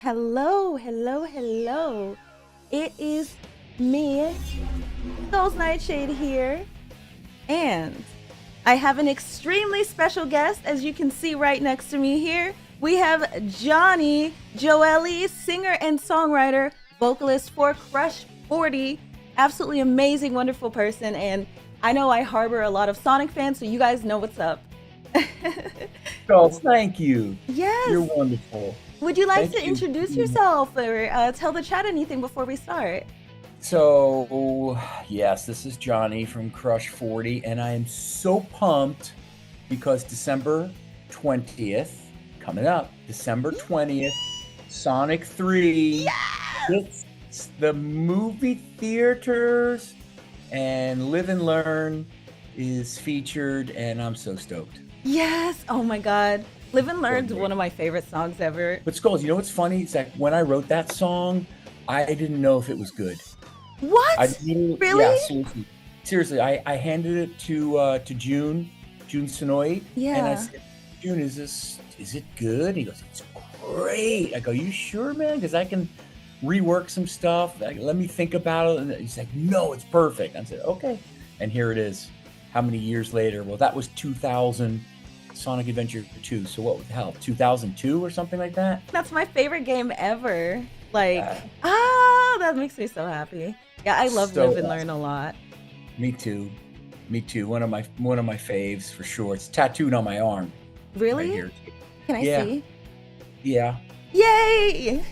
Hello, hello, hello. It is me, Souls Nightshade here, and I have an extremely special guest, as you can see right next to me here. We have Johnny Gioeli, singer and songwriter, vocalist for Crush 40. Absolutely amazing, wonderful person, and I know I harbor a lot of Sonic fans, so you guys know what's up. Charles, thank you. You're Yes. wonderful. Would you like to Thank you. introduce yourself or tell the chat anything before we start? So, yes, this is Johnny from Crush 40, and I am so pumped because December 20th, coming up, December 20th, Sonic 3 hits the movie theaters, and Live and Learn is featured, and I'm so stoked. Yes. Oh my God. Live and So Learn's great. one of my favorite songs ever. But Skulls, you know what's funny? It's like when I wrote that song, I didn't know if it was good. I What? knew, yeah, Really? seriously. I handed it to June Sonoy, and I Yeah. said, June, is it good? He goes, it's great. I go, you sure, man? Because I can rework some stuff. Like, let me think about it. And he's like, no, it's perfect. I said, okay. And here it is. How many years later? Well, that was 2000, Sonic Adventure 2. So what the hell, 2002 or something like that? That's my favorite game ever. Like, Uh, that makes me so happy. Yeah, I love so Live and Learn awesome. a lot. Me too. Me too. One of my faves for sure. It's tattooed on my arm right Really? here. Can I Yeah, see? yeah. Yay!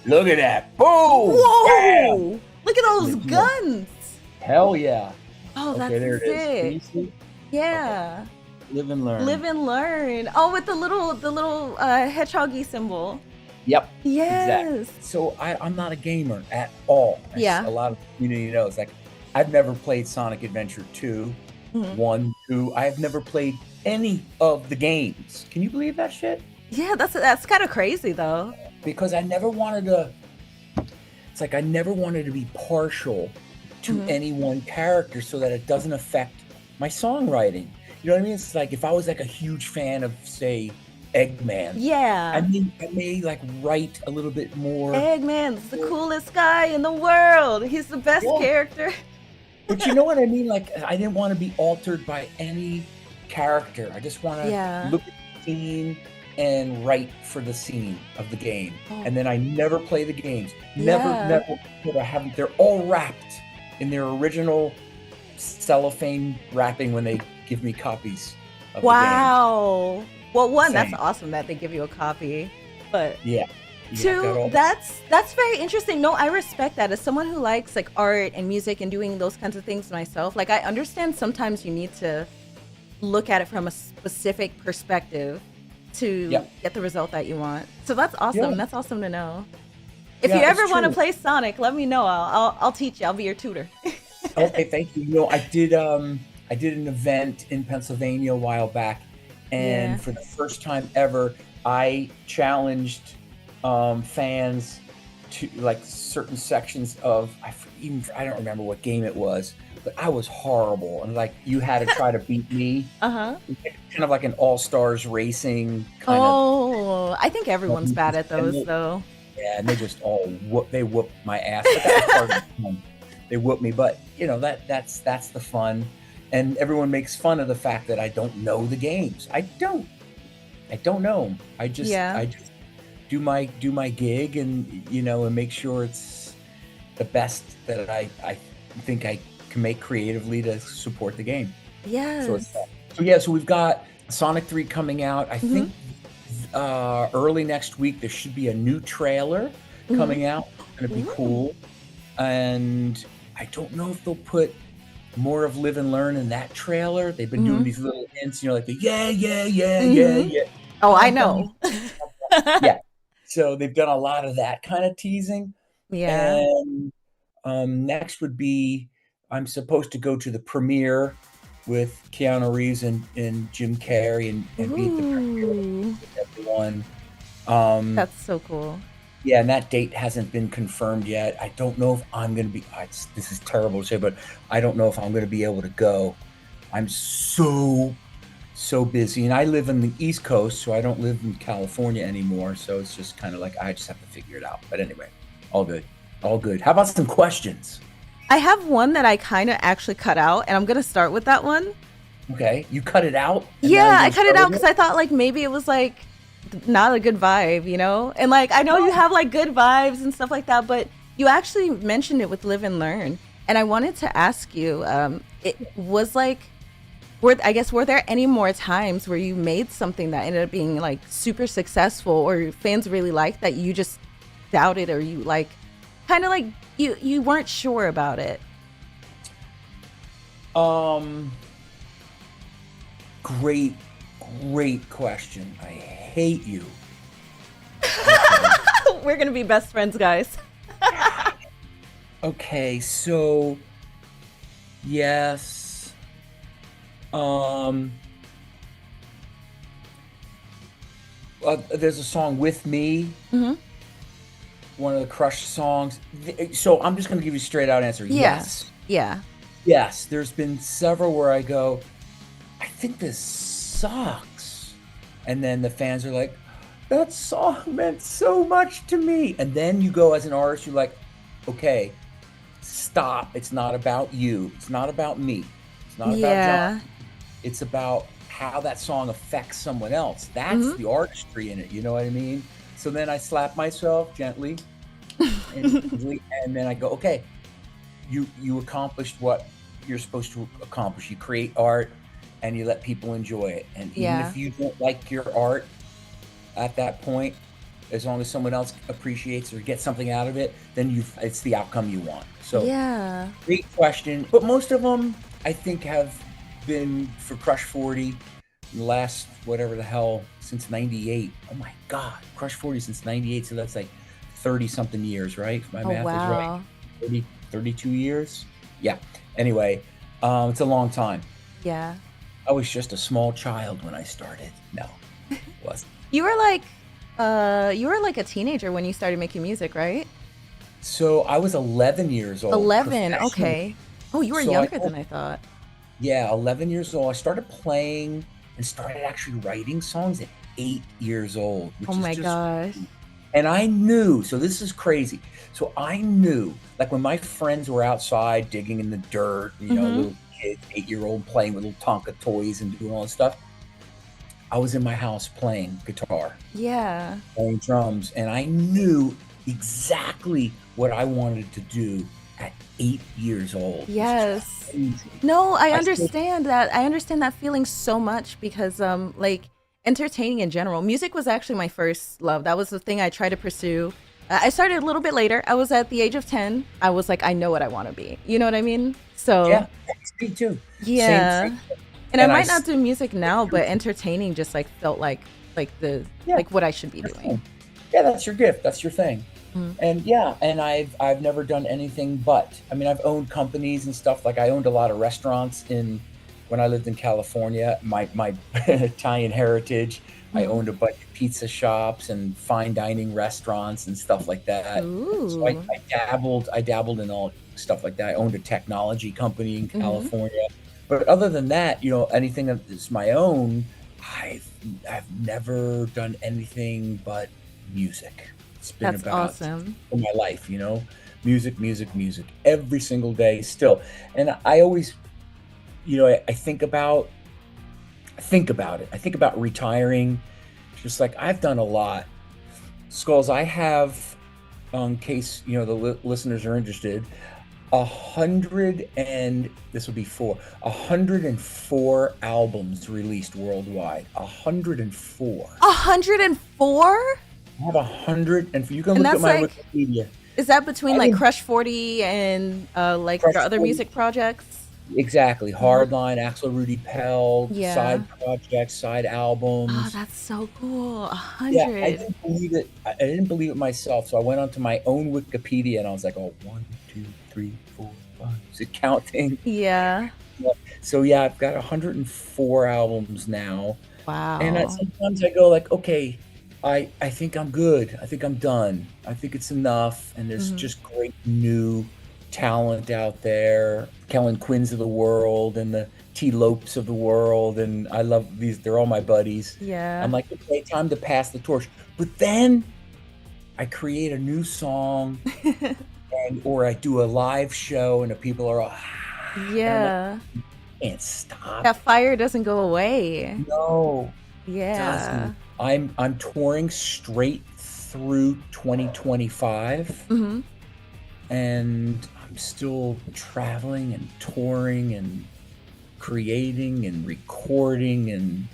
Look at that. Boom! Bam! Whoa! Look at those Come on. guns! Hell yeah. Oh, Okay, that's there it is. Can you sick. see? Okay. Yeah. Live and learn. Live and learn. Oh, with the little hedgehoggy symbol. Yep. Exactly. Yes. So I'm not a gamer at all. Yeah. A lot of the community knows. Like, I've never played Sonic Adventure 2, Mhm. 1, 2. I have never played any of the games. Can you believe that shit? Yeah, that's kind of crazy though. Because I never wanted to. It's like I never wanted to be partial to Mhm. any one character so that it doesn't affect my songwriting. You know what I mean? It's like if I was like a huge fan of, say, Eggman, I Yeah. mean, I may like write a little bit more. Eggman's the coolest guy in the world. He's the best Yeah, character. but you know what I mean? Like I didn't want to be altered by any character. I just want to Yeah. look at the scene and write for the scene of the game. Oh, And then I never play the games. yeah. Never, I haven't. They're all wrapped in their original cellophane wrapping when they give me copies of the games. Wow. Well, one, that's Same. awesome that they give you a copy. But Yeah. Yeah, I've got two, all the. that's very interesting. No, I respect that. As someone who likes like art and music and doing those kinds of things myself, like I understand sometimes you need to look at it from a specific perspective to Yeah. get the result that you want. So that's Yeah. awesome. That's awesome to know. If you Yeah, it's ever want to true. play Sonic, let me know. I'll teach you. I'll be your tutor. Okay, thank you. You know, I did an event in Pennsylvania a while back, Yeah. and for the first time ever, I challenged fans to like certain sections of I don't remember what game it was, but I was horrible, and like you had to try to beat me. Uh-huh. Kind of like an all stars racing kind of. Oh, I think everyone's bad at And those though. yeah, and they just all they whooped my ass. But that was part of the fun. They whooped me, but you know that's the fun, and everyone makes fun of the fact that I don't know the games. I don't know 'em. Yeah. I just do my gig, and and make sure it's the best that I think I can make creatively to support the game. So it's Yes. fun. So yeah, so we've got Sonic 3 coming out. I Hmm. think early next week there should be a new trailer Hmm. coming out. It's gonna be Ooh. cool. And I don't know if they'll put more of Live and Learn in that trailer. They've been doing Hmm. these little hints, like the yeah, yeah, yeah, yeah, Hmm. yeah. Oh, I Bum, bum. know. Yeah. So they've done a lot of that kind of teasing. Yeah. And next would be I'm supposed to go to the premiere with Keanu Reeves and Jim Carrey and be at the premiere Ooh. with everyone. Um, That's so cool. yeah, and that date hasn't been confirmed yet. I don't know if I'm going to be. This is terrible to say, but I don't know if I'm going to be able to go. I'm so so busy, and I live in the East Coast, so I don't live in California anymore. So it's just kind of like I just have to figure it out. But anyway, all good, all good. How about some questions? I have one that I kind of actually cut out, and I'm gonna start with that one. Okay, you cut it out, and now Yeah, you're I gonna cut it start out with because it. I thought like maybe it was like not a good vibe, you know? And like I know you have like good vibes and stuff like that, but you actually mentioned it with Live and Learn. And I wanted to ask you, it was like were there any more times where you made something that ended up being like super successful or your fans really liked that you just doubted or you like kind of like you weren't sure about it? Um, great, great question. I hate you. Okay. We're gonna be best friends, guys. Okay, so yes. Um, there's a song with me, Hmm. one of the Crush songs. So I'm just going to give you a straight out answer. Yeah, Yes. yeah, Yes. There's been several where I go, I think this sucks. And then the fans are like, that song meant so much to me. And then you go as an artist, you're like, okay, stop. It's not about you. It's not about me. It's not about John. yeah. It's about how that song affects someone else. That's Hmm. the artistry in it. You know what I mean? So then I slap myself gently and then I go, okay, you accomplished what you're supposed to accomplish. You create art and you let people enjoy it. And even Yeah, if you don't like your art at that point, as long as someone else appreciates or gets something out of it, then it's the outcome you want. So yeah. great question. But most of them I think have been for Crush 40 in the last whatever the hell since 98. Oh my God, Crush 40 since 98. So that's like 30 something years, right? If my Oh math is right. wow. 30, 32 years. Yeah. Anyway, it's a long time. Yeah. I was just a small child when I started. No, it wasn't. You were like a teenager when you started making music, right? So I was 11 years old 11. professionally. Okay. Oh, you were So I younger than I thought. Yeah, 11 years old. I started playing and started actually writing songs at 8 years old, Oh which is my just, gosh. and I knew, so this is crazy. So I knew, like when my friends were outside digging in the dirt, Mm-hmm. little kids, 8-year-old playing with little Tonka toys and doing all this stuff, I was in my house playing guitar, Yeah. playing drums, and I knew exactly what I wanted to do at 8 years old, which is Yes. crazy. No, I I still, understand that. I understand that feeling so much because like entertaining in general. Music was actually my first love. That was the thing I tried to pursue. I started a little bit later. I was at the age of 10. I was like I know what I want to be. You know what I mean? So, yeah, me too. Same, yeah. And I and I might not do music now, but entertaining just like felt like the yeah, like what I should be that's doing. fine. Yeah, that's your gift. That's your thing. Mm. And yeah, and I've never done anything but. I mean, I've owned companies and stuff. Like I owned a lot of restaurants in when I lived in California. My Italian heritage. I Mm. owned a bunch of pizza shops and fine dining restaurants and stuff like that. So Ooh. I dabbled in all stuff like that. I owned a technology company in Hmm. California. But other than that, anything that is my own, I've I've never done anything but music. It's been That's about awesome. for my life, music, music, music every single day still. And I always, I think about it. I think about retiring. Just like I've done a lot. Skulls, I have, in case the listeners are interested, 104 albums released worldwide. 104. 104? I have 100, and you can And look at that's my like Wikipedia. is that between I like didn't Crush 40 and like Crush your other 40. music projects? Exactly. Uh-huh. Hardline, Axel Rudy Pell, Yeah. side projects, side Oh, albums. that's so cool. A Yeah, I 100. didn't believe it. I didn't believe it myself. So I went onto my own Wikipedia and I was like, oh, 1, 2, 3, 4, 5. Is it counting? Yeah. Yeah. So yeah, I've got 104 albums now. And Wow. sometimes I go like, okay, I think I'm good. I think I'm done. I think it's enough. And there's Hmm. just great new talent out there, Kellen Quinns of the world and the T. Lopes of the world, and I love these. They're all my buddies. Yeah. I'm like, okay, time to pass the torch. But then I create a new song, or I do a live show, and the people are all, yeah. I can't stop. That fire doesn't go away. No, Yeah. I'm touring straight through 2025, Mm-hmm. and I'm still traveling and touring and creating and recording, and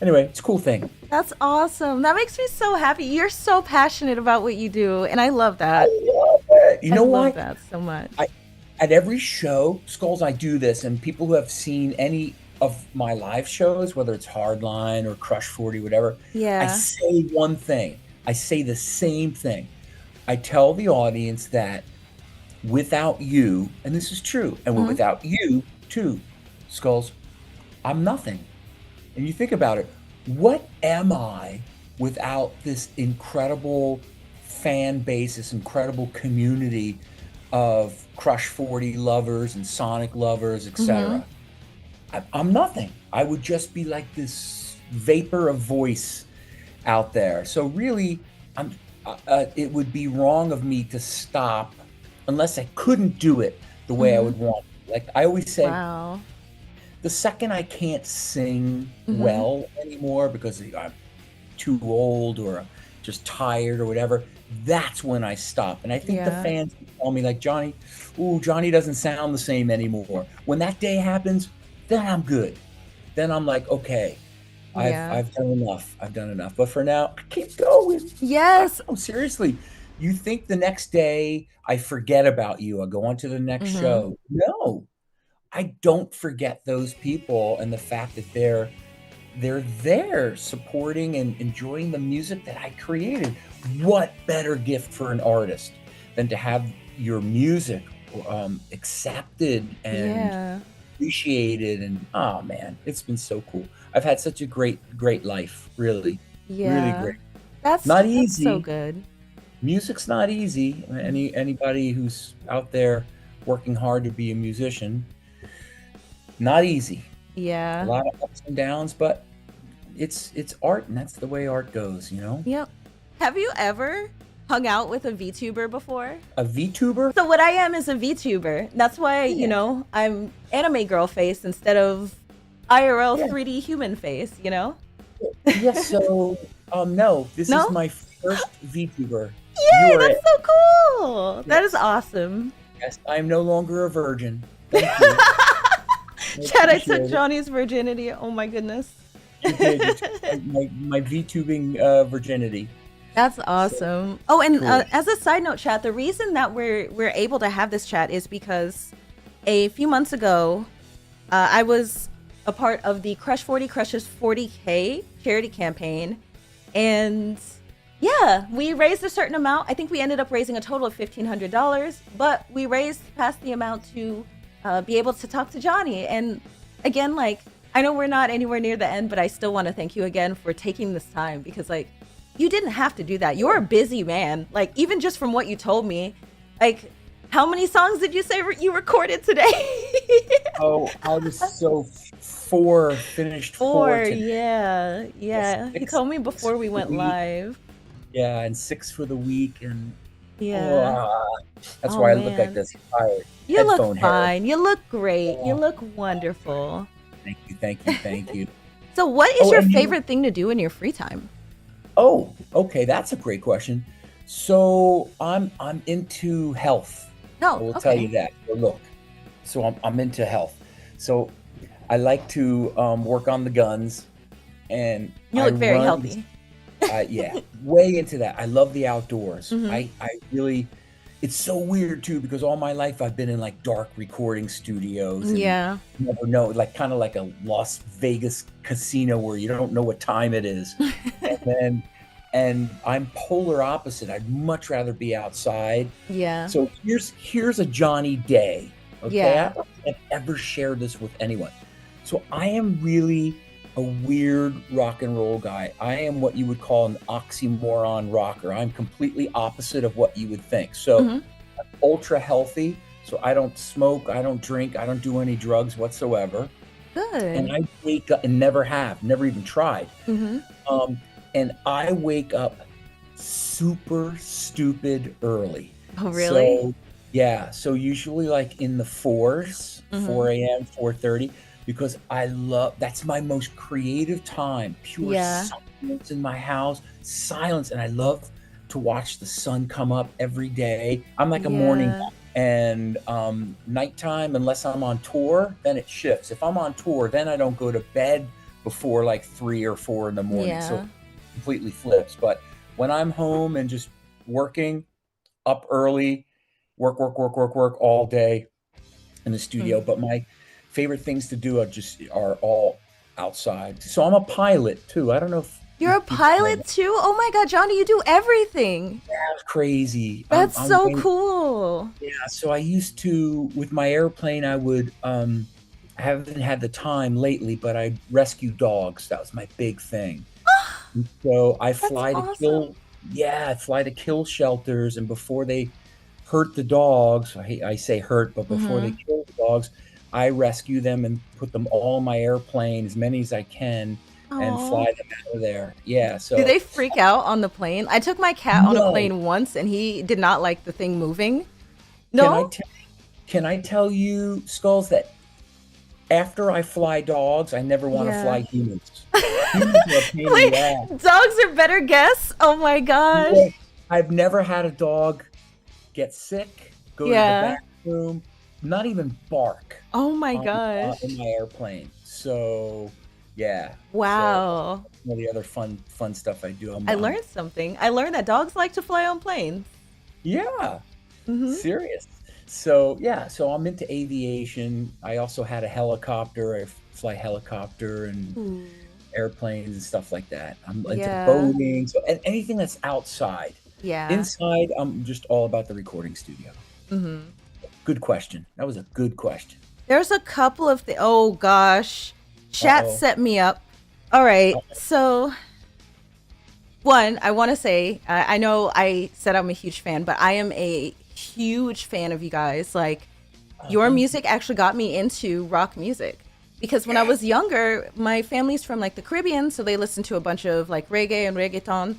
anyway, it's a cool thing. That's awesome. That makes me so happy. You're so passionate about what you do, and I love that. I love it. You know I love what? that so much. At every show, Skulls, I do this, and people who have seen any of my live shows, whether it's Hardline or Crush 40, whatever, Yeah. I say one thing. I say the same thing. I tell the audience that without you, and this is true, and Mhm. without you too, Skulls, I'm nothing. And you think about it, what am I without this incredible fan base, this incredible community of Crush 40 lovers and Sonic lovers, etc.? I'm nothing. I would just be like this vapor of voice out there. So really, it would be wrong of me to stop unless I couldn't do it the way I would want. Like I always say, Wow. the second I can't sing Mhm. well anymore because I'm too old or just tired or whatever, that's when I stop. And I think the Yeah. fans tell me like, Johnny doesn't sound the same anymore. When that day happens, then I'm good. Then I'm like, okay, Yeah. I've done enough. I've done enough. But for now, keep going. Yes. No, seriously. You think the next day I forget about you, I go on to the next Mhm. show. No, I don't forget those people and the fact that they're there supporting and enjoying the music that I created. What better gift for an artist than to have your music accepted and Yeah. appreciated? And oh man, it's been so cool. I've had such a great life, really. Yeah. Really great. That's Not so easy. good. Music's not easy. Anybody who's out there working hard to be a musician, not easy. A Yeah. lot of ups and downs, but it's art, and that's the way art goes, you know? Yep. Have you ever hung out with a VTuber before? A VTuber? So what I am is a VTuber. That's why, Yeah. I'm anime girl face instead of IRL Yeah. 3D human face, you know? Yes, so no, this No? is my first VTuber. Yay, You are that's it. so cool. That is Yes. awesome. Yes, I'm no longer a virgin. Thank you. Chad, I appreciate took it. Johnny's virginity. Oh my goodness. You did. You took my VTubing virginity. That's awesome. Oh, and Cool. as a side note, chat, the reason that we're able to have this chat is because a few months ago, I was a part of the Crush 40 Crushes 40K charity campaign, and yeah, we raised a certain amount. I think we ended up raising a total of $1,500, but we raised past the amount to be able to talk to Johnny. And again, like, I know we're not anywhere near the end, but I still want to thank you again for taking this time, because like, you didn't have to do that. You're a busy man. Like, even just from what you told me, like, how many songs did you say you recorded today? Oh, I was so finished four today. Yeah. Yes, He told me before we went live. Yeah, and 6 for the week, and Yeah. that's Oh, why I look like man. this. Tired. You look Headphone hair. fine. You look great. Yeah. You look wonderful. Thank you. So what is Oh, your and you- favorite thing to do in your free time? Oh, okay, that's a great question. So I'm into health. No, I will okay. tell you that. So I'm into health. So I like to work on the guns, and You I look very run- healthy. Yeah, way into that. I love the outdoors. Mhm. I really. It's so weird too, because all my life I've been in like dark recording studios. And Yeah. you never know, like kind of like a Las Vegas casino where you don't know what time it is. And I'm polar opposite. I'd much rather be outside. Yeah. So here's a Johnny day. Okay, Yeah. I don't think I've ever shared this with anyone. So I am really a weird rock and roll guy. I am what you would call an oxymoron rocker. I'm completely opposite of what you would think. So Mhm. ultra healthy. So I don't smoke, I don't drink, I don't do any drugs whatsoever. And Good. I wake up and never have, never even tried. Mm-hmm. Um, and I wake up super stupid early. Oh, really? So yeah, so usually like in the fours, Mm-hmm. 4 a.m., 4:30, because I love that's my most creative time. Pure Yeah. silence in my house, silence, and I love to watch the sun come up every day. I'm like a morning Yeah. and nighttime, unless I'm on tour, then it shifts. If I'm on tour, then I don't go to bed before like 3 or 4 in the morning. So it Yeah. completely flips. But when I'm home and just working, up early, work all day in the studio. Mm. But my favorite things to do are all outside. So I'm a pilot too. I don't know You're if a people know pilot that. too? Oh my God, Johnny, you do everything. That's crazy. That's I'm so way cool. Yeah, so I used to with my airplane, I haven't had the time lately, but I rescue dogs. That was my big thing. And so I That's fly to awesome. kill yeah, I fly to kill shelters, and before they hurt the dogs, I say hurt, but before they Mm-hmm. kill the dogs, I rescue them and put them all in my airplane, as many as I can, and fly Oh. them out of there. Yeah, Do so they freak out on the plane? I took my cat on a no. plane once and he did not like the thing moving. Can I No? tell can I tell you, Skulls, that after I fly dogs, I never wanna Yeah. fly humans. Humans are a pain in the Like, ass. dogs are better guests? Oh my gosh. Yeah. I've never had a dog get sick, go to the Yeah. bathroom, not even bark Oh my on in gosh. my airplane. So, yeah. So, Wow. some of the other fun stuff I do, I learned something. I learned that dogs like to fly on planes. yeah, Mm-hmm. serious. So, yeah, so I'm into aviation. I also had a helicopter. I fly helicopter and Ooh. airplanes and stuff like that. I'm into Yeah. boating, so anything that's outside. Yeah. Inside, I'm just all about the recording studio. Mm-hmm. Good question. That was a good question. There's a couple of oh gosh. Chat Uh-oh. set me up. All right. Uh-oh. So one, I want to say, I know I said I'm a huge fan, but I am a huge fan of you guys. Like, Oh, your thank you. music actually got me into rock music because when I Yeah. was younger, my family's from like the Caribbean, so they listened to a bunch of like reggae and reggaeton.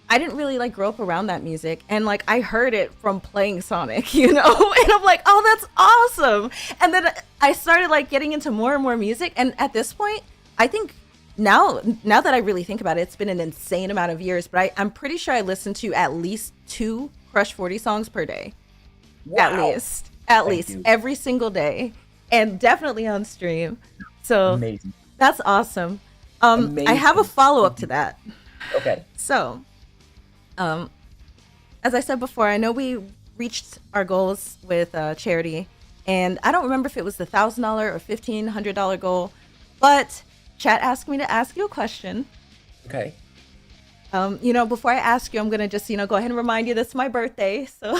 I didn't really like grow up around that music, and like I heard it from playing Sonic, and I'm like, oh, that's awesome. And then I started like getting into more and more music, and at this point, I think now that I really think about it, it's been an insane amount of years, but I'm pretty sure I listen to at least two Crush 40 songs per day. Wow. At Thank least you. every single day, and definitely on stream. So Amazing. that's awesome. I have a Amazing. follow Thank up to you. that. Okay. So, um, as I said before, I know we reached our goals with charity, and I don't remember if it was the $1,000 or $1,500 goal, but chat asked me to ask you a question. Okay. Before I ask you, I'm gonna just, go ahead and remind you this is my birthday, so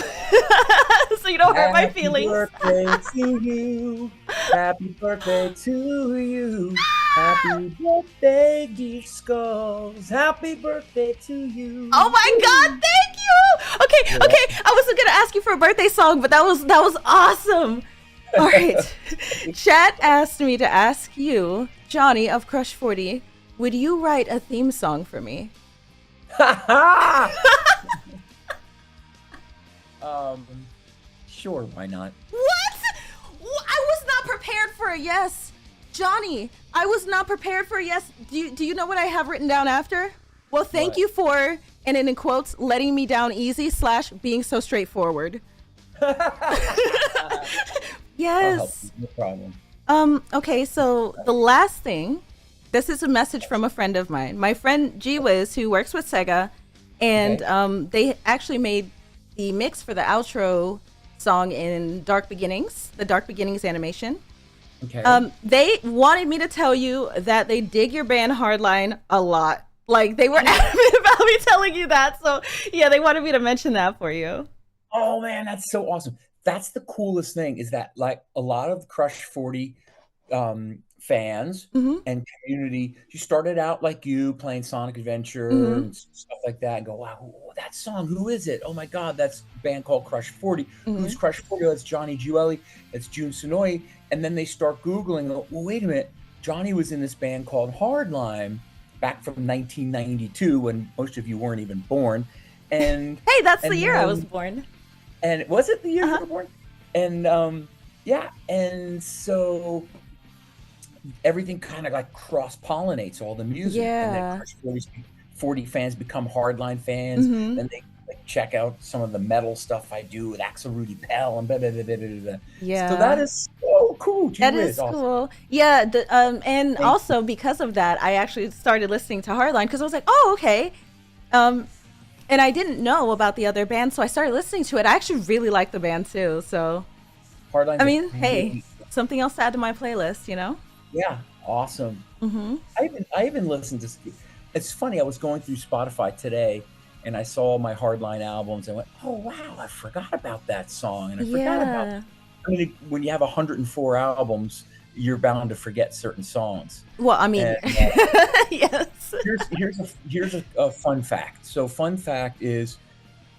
so you don't hurt my Happy feelings. birthday to you. Happy birthday to you. Happy birthday, dear Skulls. Happy birthday to Oh you. my God, thank you. Okay, You're welcome. okay. I wasn't gonna ask you for a birthday song, but that was awesome. All right. Chat asked me to ask you, Johnny of Crush 40, would you write a theme song for me? um, sure, why not? What? I was not prepared for a yes. Johnny, I was not prepared for a yes. Do you know what I have written down after? Well, thank What? you for, and in quotes, letting me down easy / being so straightforward. I'll help Yes. you, no problem. Okay, so the last thing, this is a message from a friend of mine. My friend Gioeli, who works with SEGA, and Okay. they actually made the mix for the outro song in Dark Beginnings, the Dark Beginnings animation. Okay. They wanted me to tell you that they dig your band Hardline a lot. Like, they were adamant about me telling you that. So yeah, they wanted me to mention that for you. Oh man, that's so awesome. That's the coolest thing is that like a lot of Crush 40 fans Mhm. and community. She started out like you, playing Sonic Adventure Mhm. and stuff like that, and go, wow, that song, who is it? Oh my God, that's a band called Crush 40. Who's Mhm. Crush 40? Oh, it's Johnny Gioeli, it's Jun Sonoy. And then they start Googling, well, wait a minute, Johnny was in this band called Hardline back from 1992 when most of you weren't even born. And Hey, that's the and year I was then born. and was it the year you Uh-huh. were born? And yeah, and so everything kind of like cross-pollinates all the music, and then Yeah. Crush 40 fans become Hardline fans. Mhm. Then they like check out some of the metal stuff I do with Axel Rudy Pell and blah, blah, blah, blah, blah, blah. So that Yeah. is so cool. Gee That whiz, is awesome. cool. Yeah, and Thank you. also because of that, I actually started listening to Hardline because I was like, oh, okay. Um, and I didn't know about the other band, so I started listening to it. I actually really like the band too. So, I Hardline's a mean, hey, great, something else to add to my playlist, you know? yeah, awesome. Mhm. I even listened to. It's funny. I was going through Spotify today, and I saw my Hardline albums, and went, "Oh wow, I forgot about that song, and I forgot about." Yeah. I mean, when you have 104 albums, you're bound to forget certain songs. Well, I And mean, yes. here's a fun fact. So, fun fact is,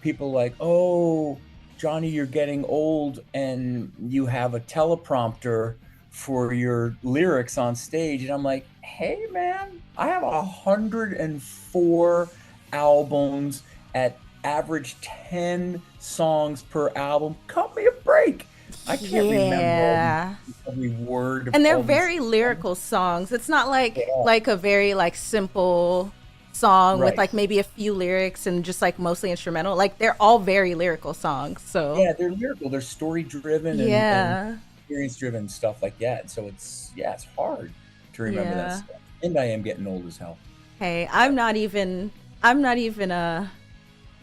people like, "Oh, Johnny, you're getting old, and you have a teleprompter for your lyrics on stage." And I'm like, "Hey, man, I have 104 albums at average 10 songs per album. Cut me a break. I can't remember Yeah. every word of And they're all these very songs." lyrical songs. It's not They like are. like a very like simple song with Right. like maybe a few lyrics and just like mostly instrumental. Like they're all very lyrical songs. So, Yeah, they're lyrical. They're story driven and yeah. experience driven stuff like that. So it's hard to remember that Yeah. stuff. And I am getting old as hell. Hey, So I'm not even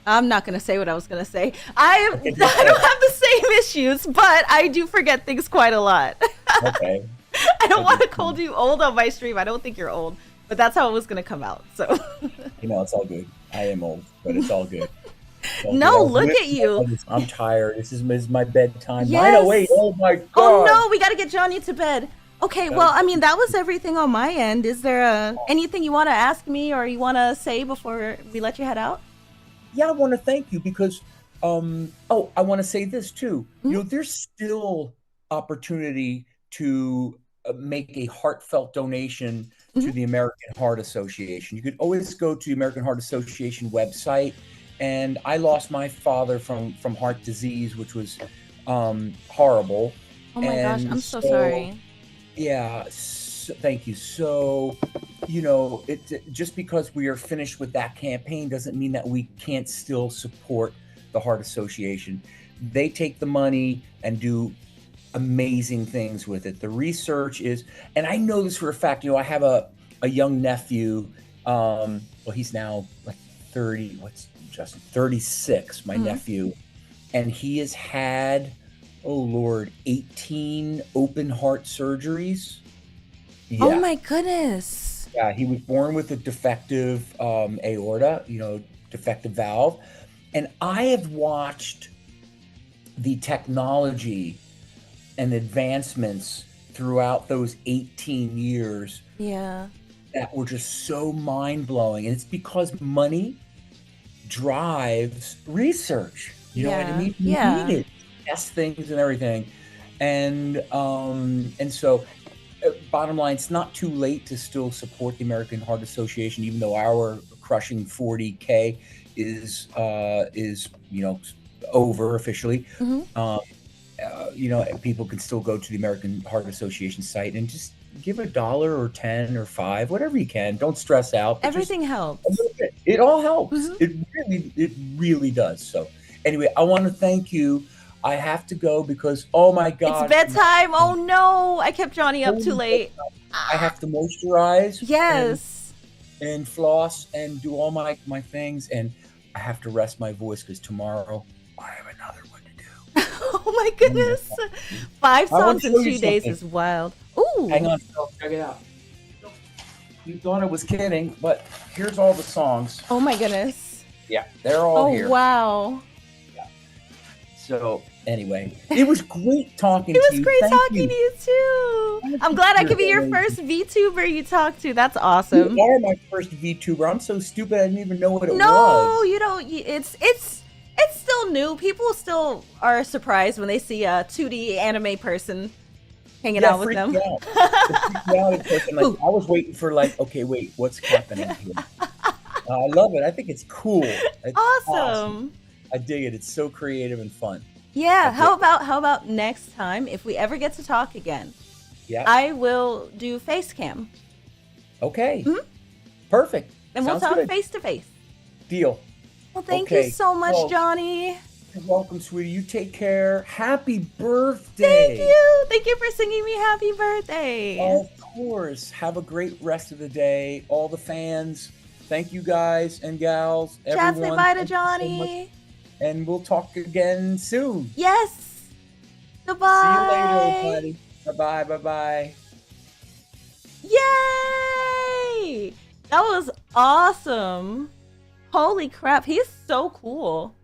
I'm not gonna say what I was gonna say. I okay, I go ahead. don't have the same issues, but I do forget things quite a lot. Okay. I don't That's want to just, call you old on my stream. I don't think you're old, but that's how it was gonna come out. So, it's all good. I am old, but it's all good. It's all good. no, I was look at listening. you. I'm tired. This is my bedtime. 9:08. Yes. Oh my Oh God. no, we got to get Johnny to bed. Okay, Gotta well, I mean, that was everything on my end. Is there anything you want to ask me or you want to say before we let you head out? Yeah, I want to thank you because I want to say this too. Mhm. There's still opportunity to make a heartfelt donation to Mhm. the American Heart Association. You could always go to the American Heart Association website. And I lost my father from heart disease, which was horrible. Oh my gosh, And I'm so so sorry. yeah, thank you. So, just because we are finished with that campaign doesn't mean that we can't still support the Heart Association. They take the money and do amazing things with it. The research is, and I know this for a fact. I have a young nephew. Well, he's now like 30. What's Justin? 36. My Mhm. nephew, and he has had, oh Lord, 18 open heart surgeries. Oh Yeah. my goodness. Yeah. He was born with a defective aorta, defective valve. And I have watched the technology and advancements throughout those 18 years Yeah. that were just so mind blowing. And it's because money drives research. You know what I Yeah. mean? You need Yeah. it, test things and everything. And so, bottom line, it's not too late to still support the American Heart Association, even though our crushing 40K is over officially. Mhm. Um, People can still go to the American Heart Association site and just give $1 or 10 or 5, whatever you can. Don't stress out, but just Everything a helps. little bit. It all helps. Mhm. It really does. So anyway, I want to thank you. I have to go because, oh my It's God, bedtime. Oh no, I kept Johnny up too late. I Ah, have to moisturize and yes. floss and do all my things, and I have to rest my voice because tomorrow I have another one to do. Oh my goodness. 5 I want songs to in show you 2 days something. is wild. Hang Ooh. on, Phil. Check it out. You thought I was kidding, but here's all the songs. Oh my goodness. Yeah, they're all Oh here. wow. So Anyway, it was great talking It to was you. great Thank talking you. to you too. I'm glad I could be your first VTuber you talked to. That's awesome. You are my first VTuber. I'm so stupid. I didn't even know what it No, was. you don't. It's still new. People still are surprised when they see a 2D anime person hanging Yeah, out it with freaked them. me out. It freaked me out at first. I'm like, Ooh. I was waiting for like, okay, wait, what's happening here? I love it. I think it's cool. It's awesome. Awesome. I dig it. It's so creative and fun. I Yeah. dig it. How about next time if we ever get to talk again? Yeah. I will do face cam. Okay. Mhm. Perfect. And we'll Sounds talk good. face to face. Deal. Well, thank you Okay. so much, Well, Johnny. you're welcome, sweetie. You take care. Happy birthday. Thank you. Thank you for singing me happy birthday. Of course. Have a great rest of the day. All the fans. Thank you guys and gals. Chad, say Everyone. bye to Thank you so much. Johnny. And we'll talk again soon. Yes. Goodbye. See you later, everybody. Bye-bye. Bye-bye. Yay! That was awesome. Holy crap, he's so cool.